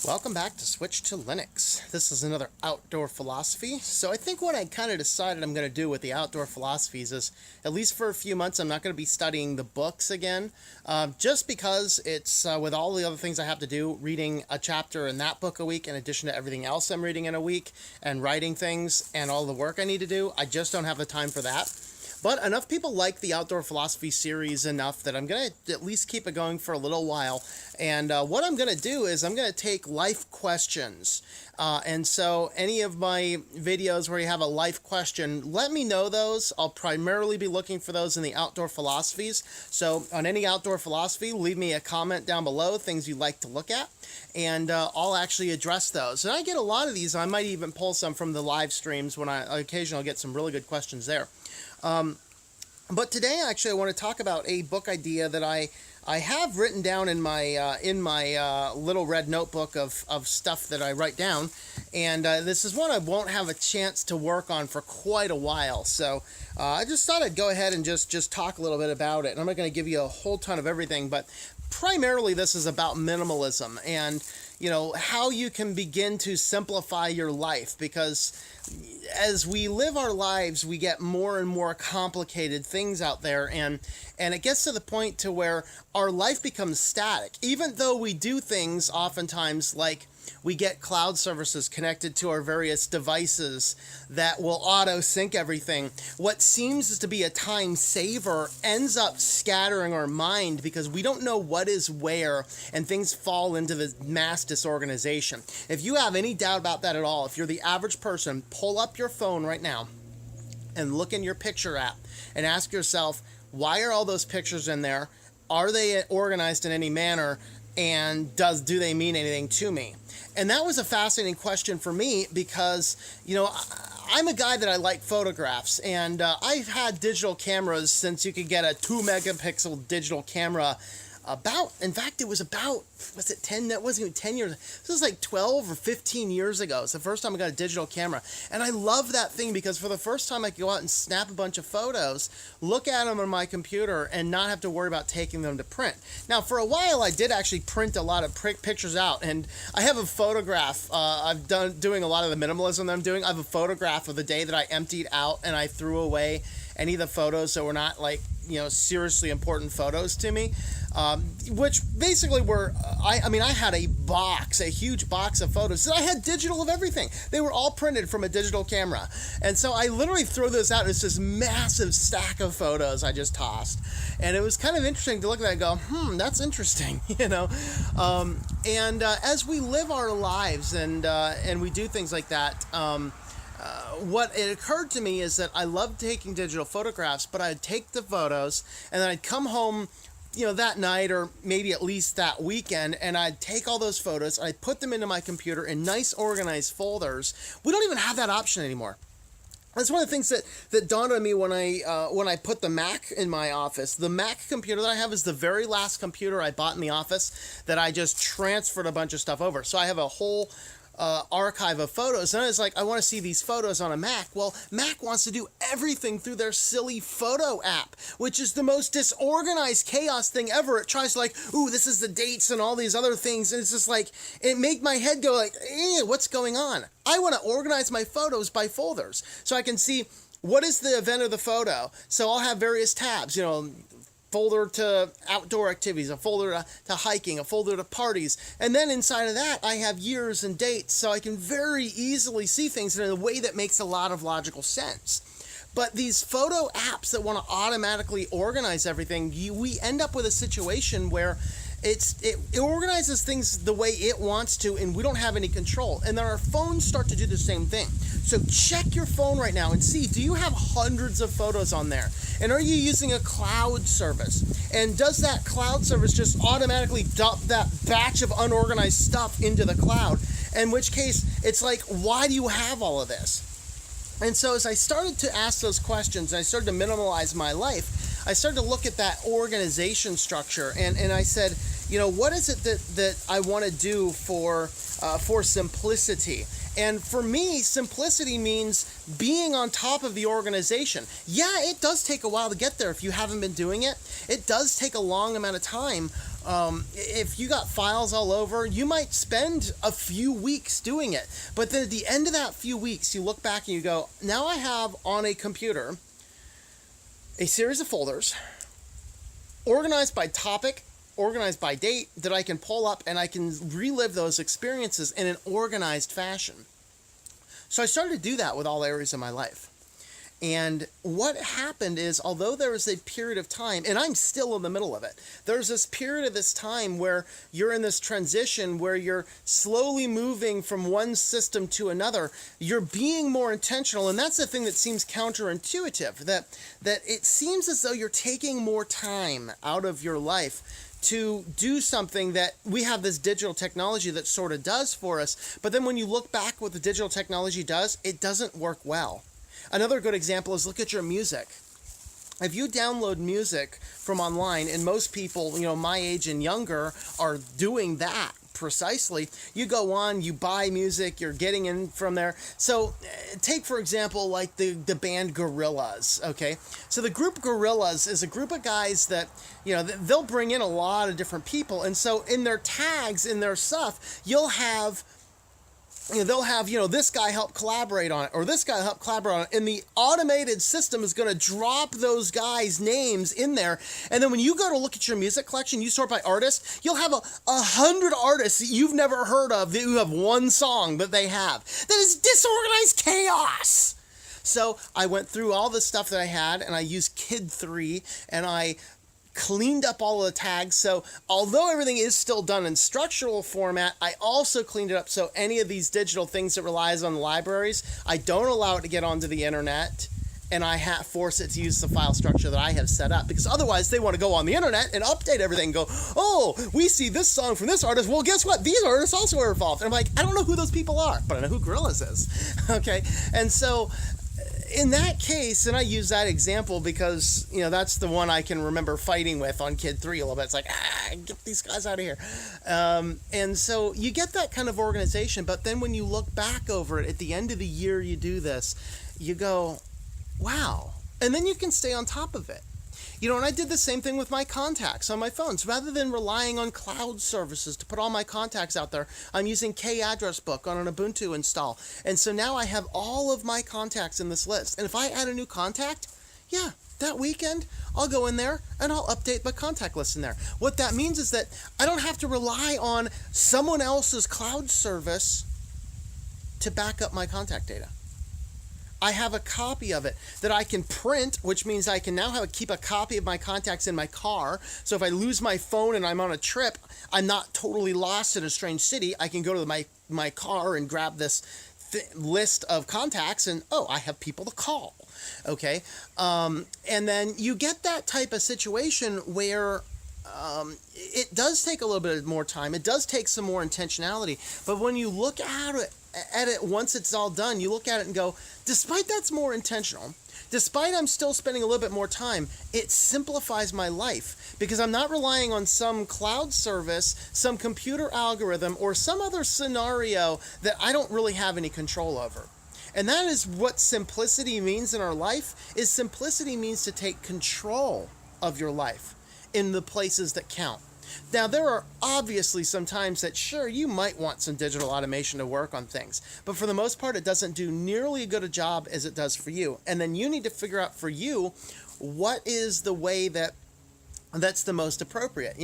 Welcome back to Switch to Linux. This is another outdoor philosophy. So I think what I kind of decided I'm going to do with the outdoor philosophies is, at least for a few months, I'm not going to be studying the books again, just because it's, with all the other things I have to do, reading a chapter in that book a week in addition to everything else I'm reading in a week, and writing things and all the work I need to do, I just don't have the time for that. But enough people like the Outdoor Philosophy series enough that I'm going to at least keep it going for a little while. And what I'm going to do is I'm going to take life questions. And so any of my videos where you have a life question, let me know those. I'll primarily be looking for those in the Outdoor Philosophies. So on any Outdoor Philosophy, leave me a comment down below, things you'd like to look at. And I'll actually address those. And I get a lot of these. I might even pull some from the live streams when I occasionally get some really good questions there. But today, actually, I want to talk about a book idea that I have written down in my little red notebook of stuff that I write down, and this is one I won't have a chance to work on for quite a while. So I just thought I'd go ahead and just talk a little bit about it. And I'm not going to give you a whole ton of everything, but primarily this is about minimalism and how you can begin to simplify your life, because as we live our lives, we get more and more complicated things out there, and it gets to the point to where our life becomes static, even though we do things oftentimes like we get cloud services connected to our various devices that will auto-sync everything. What seems to be a time saver ends up scattering our mind because we don't know what is where, and things fall into the mass disorganization. If you have any doubt about that at all, if you're the average person, pull up your phone right now and look in your picture app and ask yourself, why are all those pictures in there? Are they organized in any manner? And do they mean anything to me? And that was a fascinating question for me because, I'm a guy that I like photographs, and I've had digital cameras since you could get a 2-megapixel digital camera was it 10? That wasn't even 10 years. This was like 12 or 15 years ago. It's the first time I got a digital camera. And I love that thing because for the first time I could go out and snap a bunch of photos, look at them on my computer, and not have to worry about taking them to print. Now, for a while, I did actually print a lot of pictures out. And I have a photograph. Doing a lot of the minimalism that I'm doing. I have a photograph of the day that I emptied out and I threw away any of the photos that were not seriously important photos to me, which basically were, I had a huge box of photos. I had digital of everything. They were all printed from a digital camera. And so I literally threw those out. It's this massive stack of photos I just tossed. And it was kind of interesting to look at that and go, that's interesting, And as we live our lives and we do things like that, what it occurred to me is that I love taking digital photographs, but I'd take the photos and then I'd come home, that night or maybe at least that weekend, and I'd take all those photos, I'd put them into my computer in nice organized folders. We don't even have that option anymore. That's one of the things that dawned on me when I put the Mac in my office. The Mac computer that I have is the very last computer I bought in the office that I just transferred a bunch of stuff over. So I have a whole archive of photos, and I was like, I want to see these photos on a Mac. Well, Mac wants to do everything through their silly photo app, which is the most disorganized chaos thing ever. It tries to this is the dates and all these other things, and it's just like, it make my head go what's going on? I want to organize my photos by folders so I can see what is the event of the photo. So I'll have various tabs, folder to outdoor activities, a folder to hiking, a folder to parties. And then inside of that, I have years and dates, so I can very easily see things in a way that makes a lot of logical sense. But these photo apps that want to automatically organize everything, we end up with a situation where it organizes things the way it wants to, and we don't have any control. And then our phones start to do the same thing. So check your phone right now and see, do you have hundreds of photos on there? And are you using a cloud service? And does that cloud service just automatically dump that batch of unorganized stuff into the cloud? In which case, it's like, why do you have all of this? And so as I started to ask those questions, and I started to minimalize my life, I started to look at that organization structure, and I said, what is it that I want to do for simplicity? And for me, simplicity means being on top of the organization. Yeah, it does take a while to get there if you haven't been doing it. It does take a long amount of time. If you got files all over, you might spend a few weeks doing it. But then at the end of that few weeks, you look back and you go, now I have on a computer a series of folders organized by topic, organized by date, that I can pull up and I can relive those experiences in an organized fashion. So I started to do that with all areas of my life. And what happened is, although there was a period of time, and I'm still in the middle of it, there's this period of this time where you're in this transition where you're slowly moving from one system to another. You're being more intentional, and that's the thing that seems counterintuitive, that it seems as though you're taking more time out of your life to do something that we have this digital technology that sort of does for us. But then when you look back what the digital technology does, it doesn't work well. Another good example is look at your music. If you download music from online, and most people, my age and younger are doing that precisely. You go on, you buy music, you're getting in from there. So take, for example, like the band Gorillaz, okay? So the group Gorillaz is a group of guys that, they'll bring in a lot of different people. And so in their tags, in their stuff, you'll have... they'll have, this guy helped collaborate on it, or this guy helped collaborate on it, and the automated system is going to drop those guys' names in there. And then when you go to look at your music collection, you sort by artist, you'll have 100 artists that you've never heard of that you have one song that they have. That is disorganized chaos. So I went through all the stuff that I had, and I used Kid 3, and I cleaned up all of the tags. So although everything is still done in structural format, I also cleaned it up so any of these digital things that relies on libraries, I don't allow it to get onto the internet, and I force it to use the file structure that I have set up, because otherwise they want to go on the internet and update everything and go, oh, we see this song from this artist, well, guess what, these artists also are involved. And I'm like, I don't know who those people are, but I know who Gorillaz is. Okay, and so in that case, and I use that example because, that's the one I can remember fighting with on Kid 3 a little bit. It's like, get these guys out of here. And so you get that kind of organization, but then when you look back over it, at the end of the year you do this, you go, wow. And then you can stay on top of it. And I did the same thing with my contacts on my phones. Rather than relying on cloud services to put all my contacts out there, I'm using K-Address Book on an Ubuntu install. And so now I have all of my contacts in this list. And if I add a new contact, that weekend, I'll go in there and I'll update my contact list in there. What that means is that I don't have to rely on someone else's cloud service to back up my contact data. I have a copy of it that I can print, which means I can now keep a copy of my contacts in my car. So if I lose my phone and I'm on a trip, I'm not totally lost in a strange city. I can go to my car and grab this list of contacts and, I have people to call. Okay. And then you get that type of situation where it does take a little bit more time. It does take some more intentionality. But when you look at it once it's all done, you look at it and go, despite that's more intentional, despite I'm still spending a little bit more time, it simplifies my life because I'm not relying on some cloud service, some computer algorithm, or some other scenario that I don't really have any control over. And that is what simplicity means in our life, is simplicity means to take control of your life in the places that count. Now, there are obviously some times that, sure, you might want some digital automation to work on things, but for the most part, it doesn't do nearly as good a job as it does for you. And then you need to figure out for you, what is the way that's the most appropriate.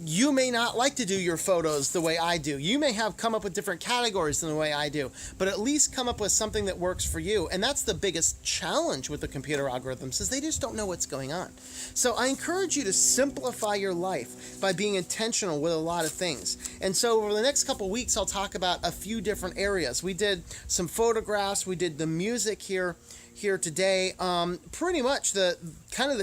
You may not like to do your photos the way I do. You may have come up with different categories than the way I do, but at least come up with something that works for you. And that's the biggest challenge with the computer algorithms, is they just don't know what's going on. So I encourage you to simplify your life by being intentional with a lot of things. And so over the next couple weeks, I'll talk about a few different areas. We did some photographs. We did the music here today. Pretty much the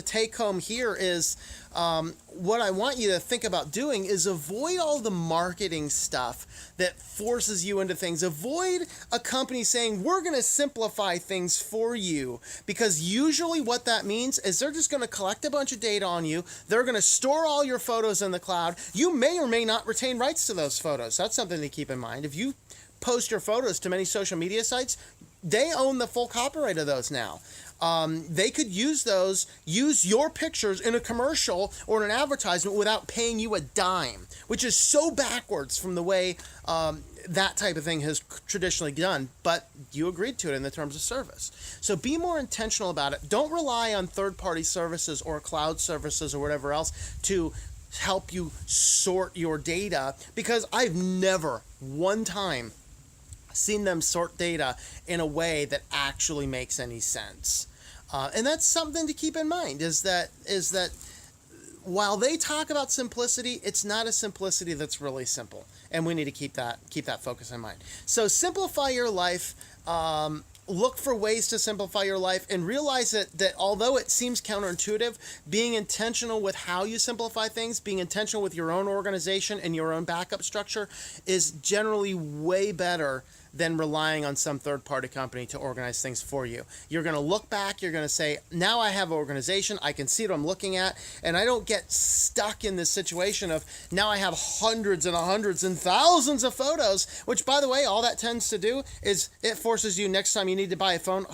take home here is, what I want you to think about doing is avoid all the marketing stuff that forces you into things. Avoid a company saying, we're going to simplify things for you, because usually what that means is they're just going to collect a bunch of data on you. They're going to store all your photos in the cloud. You may or may not retain rights to those photos. That's something to keep in mind. If you post your photos to many social media sites, they own the full copyright of those now. They could use your pictures in a commercial or in an advertisement without paying you a dime, which is so backwards from the way that type of thing has traditionally done, but you agreed to it in the terms of service. So be more intentional about it. Don't rely on third-party services or cloud services or whatever else to help you sort your data, because I've never one time seen them sort data in a way that actually makes any sense. And that's something to keep in mind, is that while they talk about simplicity, it's not a simplicity that's really simple, and we need to keep that focus in mind. So simplify your life. Look for ways to simplify your life, and realize that although it seems counterintuitive, being intentional with how you simplify things, being intentional with your own organization and your own backup structure is generally way better than relying on some third-party company to organize things for you. You're going to look back, you're going to say, now I have organization, I can see what I'm looking at, and I don't get stuck in this situation of now I have hundreds and hundreds and thousands of photos, which, by the way, all that tends to do is it forces you, next time you need to buy a phone,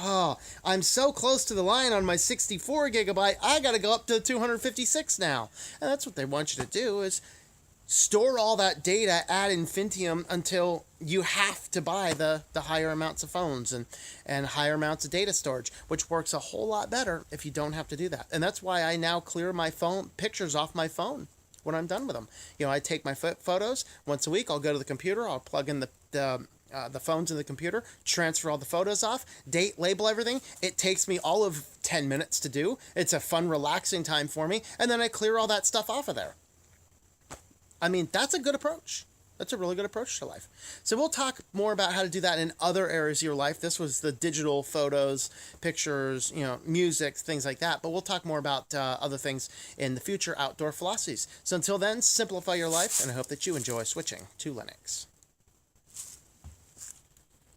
I'm so close to the line on my 64 gigabyte, I got to go up to 256 now. And that's what they want you to do, is store all that data ad infinitum until you have to buy the higher amounts of phones and higher amounts of data storage, which works a whole lot better if you don't have to do that. And that's why I now clear my phone pictures off my phone when I'm done with them. I take my photos once a week. I'll go to the computer. I'll plug in the phones in the computer, transfer all the photos off, date, label everything. It takes me all of 10 minutes to do. It's a fun, relaxing time for me. And then I clear all that stuff off of there. I mean, that's a good approach. That's a really good approach to life. So we'll talk more about how to do that in other areas of your life. This was the digital photos, pictures, music, things like that. But we'll talk more about other things in the future, outdoor philosophies. So until then, simplify your life, and I hope that you enjoy switching to Linux.